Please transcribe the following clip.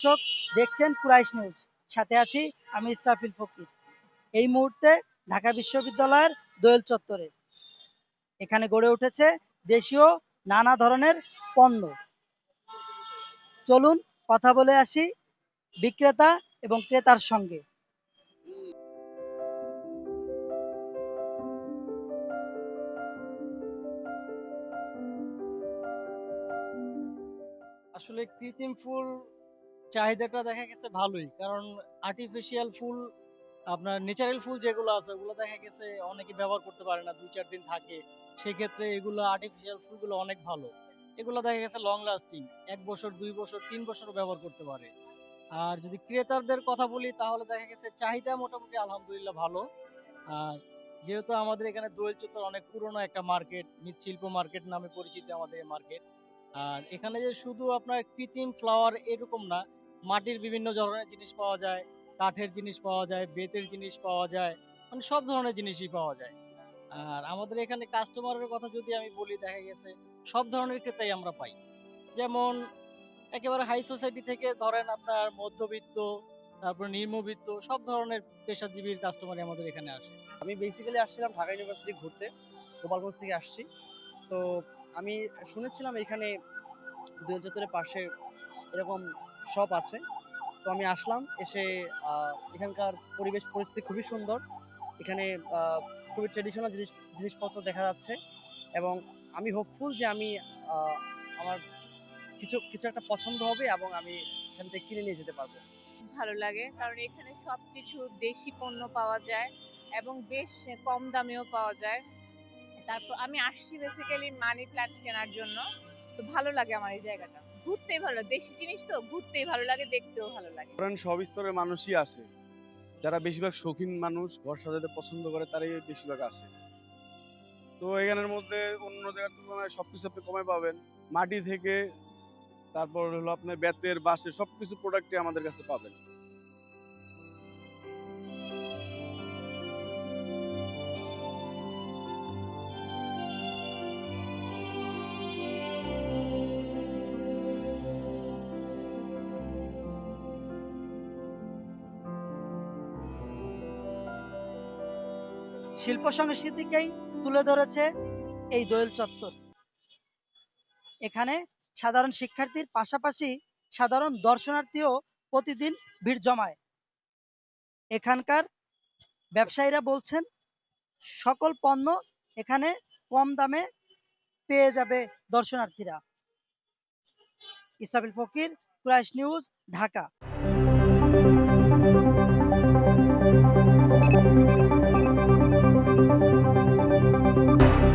দর্শক দেখছেন কুরাইশ নিউজ, সাথে আছি আমি ইসরাফিল ফকির। এই মুহূর্তে ঢাকা বিশ্ববিদ্যালয়ের দোয়েল চত্বরে এখানে গড়ে উঠেছে দেশীয় নানা ধরনের পণ্য। চলুন কথা বলে আসি বিক্রেতা এবং ক্রেতার সঙ্গে। আসলে কৃত্রিম ফুল চাহিদাটা দেখা গেছে ভালোই, কারণ আর্টিফিশিয়াল ফুল আপনার ন্যাচারাল ফুল যেগুলো আছে ওগুলো দেখা গেছে অনেকে ব্যবহার করতে পারে না, 2-4 দিন থাকে। সেক্ষেত্রে এগুলো আর্টিফিশিয়াল ফুলগুলো অনেক ভালো। এগুলো দেখা গেছে লং লাস্টিং, 1 বছর 2 বছর 3 বছরও ব্যবহার করতে পারে। আর যদি ক্রেতাদের কথা বলি তাহলে দেখা গেছে চাহিদা মোটামুটি আলহামদুলিল্লাহ ভালো। আর যেহেতু আমাদের এখানে দোয়েল চত্বর অনেক পুরনো একটা মার্কেট, মৃৎশিল্প মার্কেট নামে পরিচিত আমাদের এই মার্কেট। আর এখানে যে শুধু আপনার কৃত্রিম ফ্লাওয়ার এরকম না, মাটির বিভিন্ন ধরনের জিনিস পাওয়া যায়, কাঠের জিনিস পাওয়া যায়, বেতের জিনিস পাওয়া যায়, মানে সব ধরনের জিনিসই পাওয়া যায়। আর আমাদের এখানে কাস্টমারের কথা যদি আমি বলি, দেখা গেছে সব ধরনের ক্রেতাই আমরা পাই। যেমন একেবারে হাই সোসাইটি থেকে ধরেন আপনার মধ্যবিত্ত, তারপর নিম্নবিত্ত, সব ধরনের পেশাজীবীর কাস্টমারই আমাদের এখানে আসে। আমি বেসিক্যালি আসছিলাম ঢাকা ইউনিভার্সিটি ঘুরতে। গোপালগঞ্জ থেকে আসছি। তো আমি শুনেছিলাম এখানে দোয়েল চত্বরের পাশে এরকম শপ আছে। তো আমি আসলাম, এসে এখানকার পরিবেশ পরিস্থিতি খুবই সুন্দর। এখানে খুবই ট্রেডিশনাল জিনিসপত্র দেখা যাচ্ছে, এবং আমি হোপফুল যে আমি আহ, আমার কিছু কিছু একটা পছন্দ হবে এবং আমি এখান থেকে কিনে নিয়ে যেতে পারবো। ভালো লাগে কারণ এখানে সবকিছু দেশি পণ্য পাওয়া যায় এবং বেশ কম দামেও পাওয়া যায়। তারপর আমি আসছি বেসিক্যালি মানি প্ল্যান্ট কেনার জন্য। তো ভালো লাগে আমার এই জায়গাটা, ঘুরতেই ভালো লাগে, দেশি জিনিস তো ঘুরতেই ভালো লাগে, দেখতেও ভালো লাগে। ধরেন সব স্তরের মানুষই আসে। যারা বেশিরভাগ শৌখিন মানুষ, ঘর সাজাতে পছন্দ করে, তারাই বেশিরভাগ আসে। তো এখানের মধ্যে অন্য জায়গার তুলনায় সবকিছু আপনি কমে পাবেন। মাটি থেকে তারপর হলো আপনার বেতের, বাঁশের সবকিছু প্রোডাক্টই আমাদের কাছে পাবেন। শিল্প সংস্কৃতিকেই তুলে ধরেছে এই দোয়েল চত্বর। এখানে সাধারণ শিক্ষার্থীর পাশাপাশি সাধারণ দর্শনার্থীও প্রতিদিন ভিড় জমায়। এখানকার ব্যবসায়ীরা বলছেন সকল পণ্য এখানে কম দামে পেয়ে যাবে দর্শনার্থীরা। ইসরাফিল ফকির, কুরাইশ নিউজ, ঢাকা।